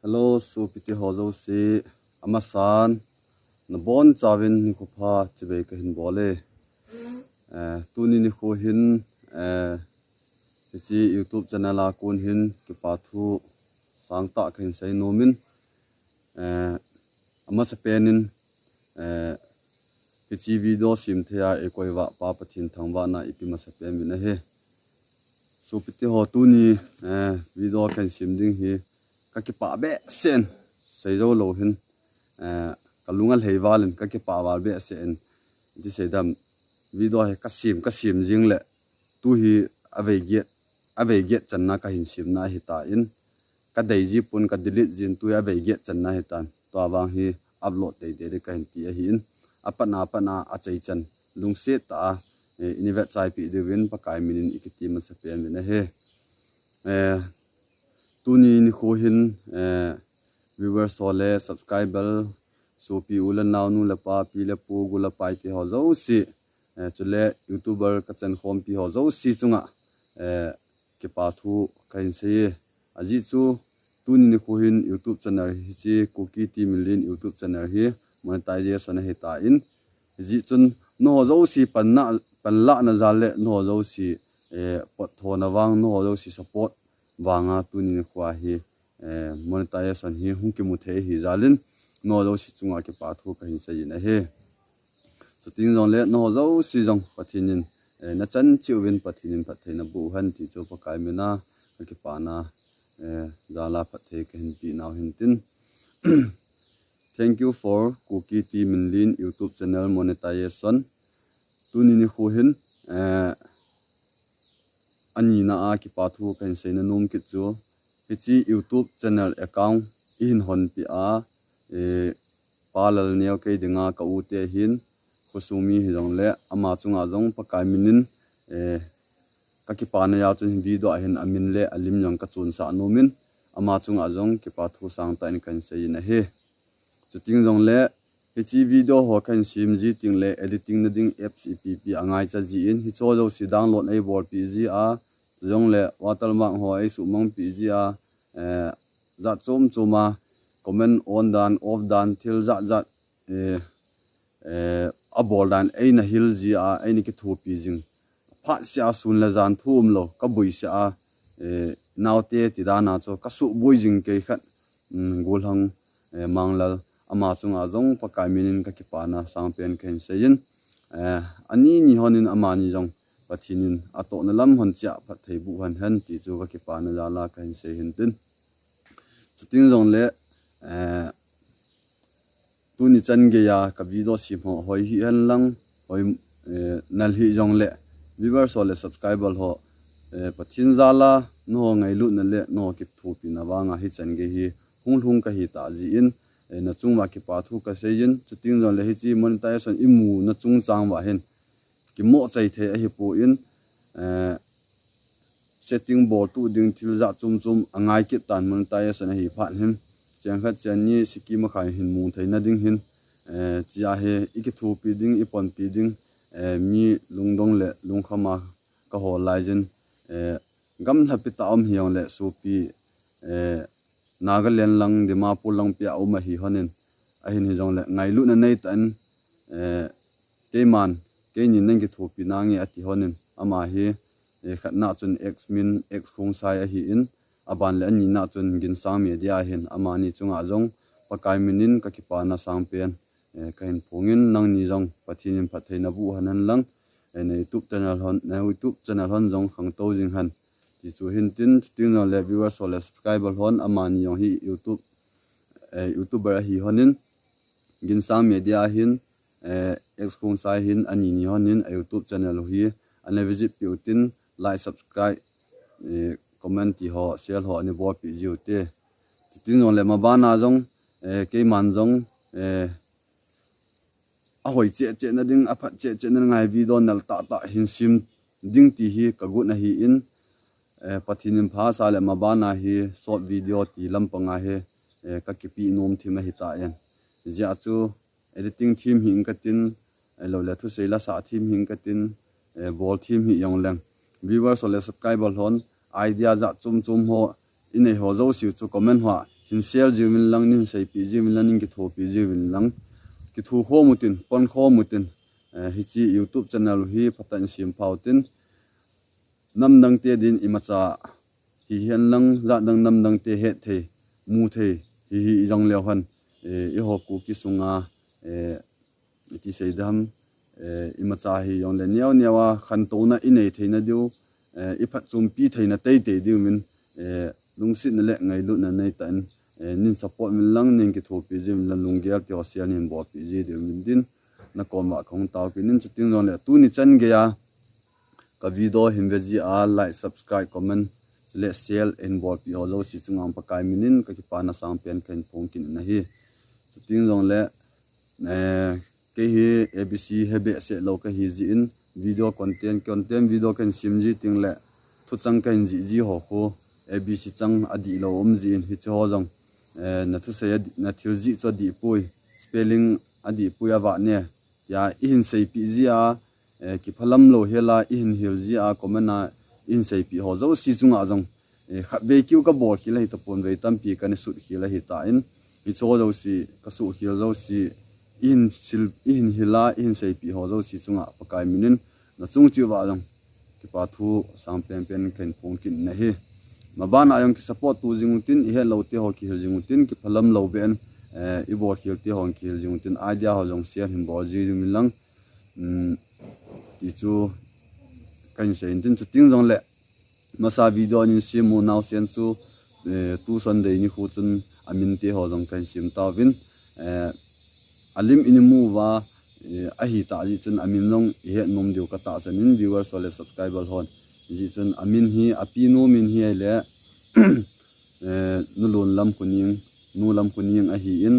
Hello, so piti hozo si amasan na bon chawin ni ko pha chibe ka hin bole tuni ni ko hin chi YouTube channel a kun hin ki pathu sangta ka hin sai nomin amasa penin chi video sim thea ekoiwa pa pathin thangwa na ipi masa pe min he so piti ho tuni video kan sim ding hi ka ki pa be sen sei zo lo hin kalungal heiwalin ka ki pa wal be sen di sei dam video he ka sim jing le tu hi ave get channa ka hin sim na hi ta in ka dei ji pun ka delete jin tu ave get channa hi tan to awang hi upload de ka hin ti a hi in apana a chei chan lungse ta inivet sai pi de win pa kai minin ikiti ma sa pen ne he tuni ni kho hin viewer sole subscriber so pi ulan naw nu la pa pi la pu gu la pai ti ho zo si chule youtuber ka chan khom pi ho zo si chunga ke pa thu kain se aji chu tuni ni kho hin youtube channel hi chi cookie ti million youtube channel hi monetization he ta in ji chun no zo si panla na zale no zo si pot thona wang no zo si support wanga tuni ni khwa hi monetization hi hung ki mu the hi zalin no zo si chunga ke pa thu ka hin sai na he so ting jong le no zo si jong pathinin na chan chiwin pathinin pathaina bu han ti chu pa kai mena ke pa na zala pathe ka hin pi naw hin tin thank you for cookie team in YouTube channel monetization tuni ni khu hin ani na a ki pa thu kan sei na num ki chu hi YouTube channel account in hon pi a palal neo ke dinga ka u te hin khusumi hi jong le ama chunga jong pa kai minin ka ki pa na ya chu video a hin amin le alim jong ka chun sa nomin ama chunga jong ki pa thu sang ta in kan sei na he chuting jong le hi video ho kan sim ji ting le editing na ding apps epp angai cha ji in hi cho jo si download ai bor pi ji a jong le watermark ho ai su mong pi ji a za choma comment on dan off dan thil za a bol dan ai na hil ji a ai ni ki thu pi jing pha sia sun la jan thum lo ka bui sia naute ti da na cho ka su bui jing ke khat gol hang manglal ama chunga jong pa kai minin ka ki pa na sang pen ken sein ani ni honin ama ni jong pathinin ato na lam hon cha phat thei bu han ti chu ka ki pa na jala kan se hin tin chuting jong le tu ni chan ge ya ka video sim ho hoi hi han lang hoi nal hi jong le viewer so le subscriber ho pathin jala no ngai lu na le no ki thu pi na wanga hi chan ge hi hung ka hi ta ji in na chungwa ki pa thu ka sein chuting jong le hi chi monetization imu na chung chang wa hen ki mo chai the a hi pu in setting ball tu ding thil za chum angai ki tan monetization hi phan hin chang khat chan ni siki ma khai hin mu theina ding hin chia he iki thu pi ding ipon pi ding mi lungdong le lungkhama ka ho laijin gam happy ta hiang le su pi Nagaland lang Dimapur lang pia uma hi honin ahin hi jong le ngai lu na nei tan keman ke ni nang ki thu pi nangi ati honin ama hi khatna chun x min x khong sai a hi in aban le ani na chun gin sang media hin ama ni chunga jong pakai minin ka ki pa na sang pen kain phongin nang ni jong pathin phatheina bu hanan lang ne YouTube channel hon jong khang to jing han ti chu hin tin ting no le viewer so le subscriber hon ama ni yong hi YouTuber hi honin gin sang media hin x khong sai hin ani ni honin YouTube channel hi ane visit pi utin like subscribe comment ti ho share ho ani bor pi ju te tin on le ma ba na jong ke man jong a hoi che na ding a phat che na ngai video nal ta hin sim ding ti hi ka gut na hi in pathin pha sa le ma ba na hi short video ti lam panga he ka ki pi nom thim hi ta en ja chu editing team hing ka tin lo le thu sei la sa team hing ka tin ball team hi yong lang viewers or subscriber hon idea za chum ho in ho zo siu chu comment ho hin sel ji min lang nin sei pi ji min lang nin ki tho pi ji min lang ki thu kho mutin pon kho mutin hi chi YouTube channel hi phatan sim phautin nam dang te din imacha hi hian lang za dang nam dang te he the mu the hi jong leo han i ho ku ki sunga ti sei dam imacha hi yong le niaw niawa khan to na inei theina diu i phat chum pi theina te te diu min lungsit na le ngai lu na nei tan nin support min lang nin ki tho pi jim lan lungial ti osian in bo pi ji diu min din na koma khong taw ki nin chuting long le tu ni chan ge ya ka video himveji a like subscribe comment le share in bo pi ho zo si chungam pa kai minin ka ki pa na sang pen khen phong kin na hi chuting long le ke hi abc hebe se lo ka hi ji in video content video kan sim ji ting le thu chang kan ji ho ho abc chang adi lo ji in hi cho jong na thu se na thil ji cho di pui spelling adi pui awa ne ya in sei pi ji a ki phalam lo hela in hil ji a komana in sei pi ho zo si chunga jong khat ve kiu ka bor khi lai to pon ve tam pi kan su khi la hi ta in hi cho zo si ka su hi zo si in hila in sei pi ho zo si chunga pakai minin na chung chi wa jong ki pa thu sang pen ken phong kin na hi mabana ayong ki support tu jingutin he lo te ho ki hil jingutin ki phalam lo ben i bor khil te hong khil jingutin idea ho jong share him bor ji min lang ti chu kan se in tin chu ting jong le masa video ni simu now sen chu tu sunday ni khu chun amin te ho jong kan sim ta win alim inimu wa a hi ta ji chun amin long he nom diu ka ta sanin viewers ole subscriber hon ji chun amin hi apinu min hi le nulun lam kuning nu lam kuning a hi in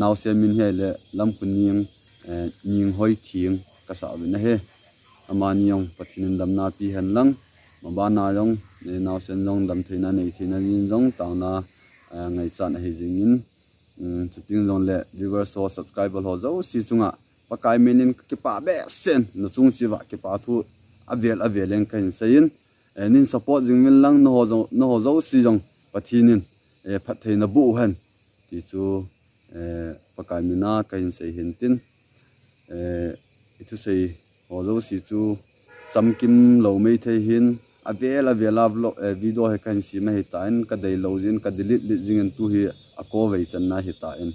naw se min hi le lam kuning ning hoi thing ka sa na he amaniong pathin dam na pi han lang maba na long naw sen long dam theina nei theina nin jong ta na ngai chan hi jingin chuting long le viewers so subscriber ho zo si chunga pakai menin ki pa be sen no chung chi wa ki pa thu avel len kan sein nin support jing min lang no ho zo si jong pathinin phat theina bu han ti chu pakai mina kan sei hin tin itu sei ho zo si chu chamkim lo mei the hin avel vlog video he kan si ma hi tain ka dei lo jin ka delete jing tu hi ako vei chan na hi ta in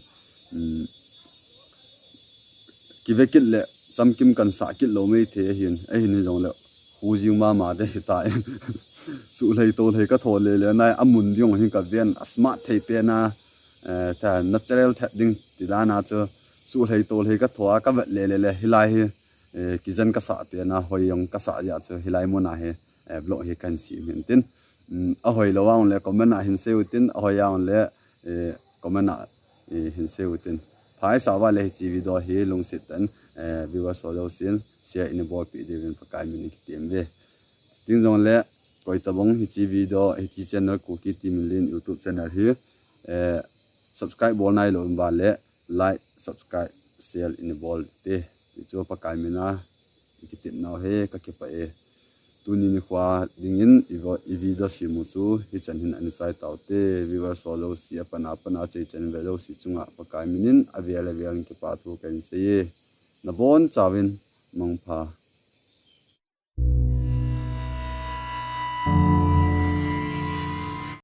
ki vekil le chamkim kan sa kil lo mei the hin a hin jong le hu jing ma de hi ta in su lei to lei ka tho le nai amun jong hin ka ven smart thei pe na ta natural ding ti da na chu su lei to lei ka thwa ka vet le hilai hi ki jan ka sa pe na hoyong ka sa ya chu hilai mo na he blog he kan si min tin a hoi lo wa le comment a hin se utin a hoi ya le comment a hin se utin phai sa wa le chi video he lung sit tan viewers so lo sin share in bo pi de vin pakai min ki tem ve ting jong le koi tabong hi chi video hi chi channel ku ki tim lin YouTube channel hi subscribe bol nai lo ba le like subscribe share in bol te ti chu pakai mina ki tim naw he ka ki pa tuni ni khwa dingin i video simu chu hi chan hin an sai taute viewers solo si apana chei chen velo si chunga pakai minin avial ki pa thu kan se na bon chawin mongpha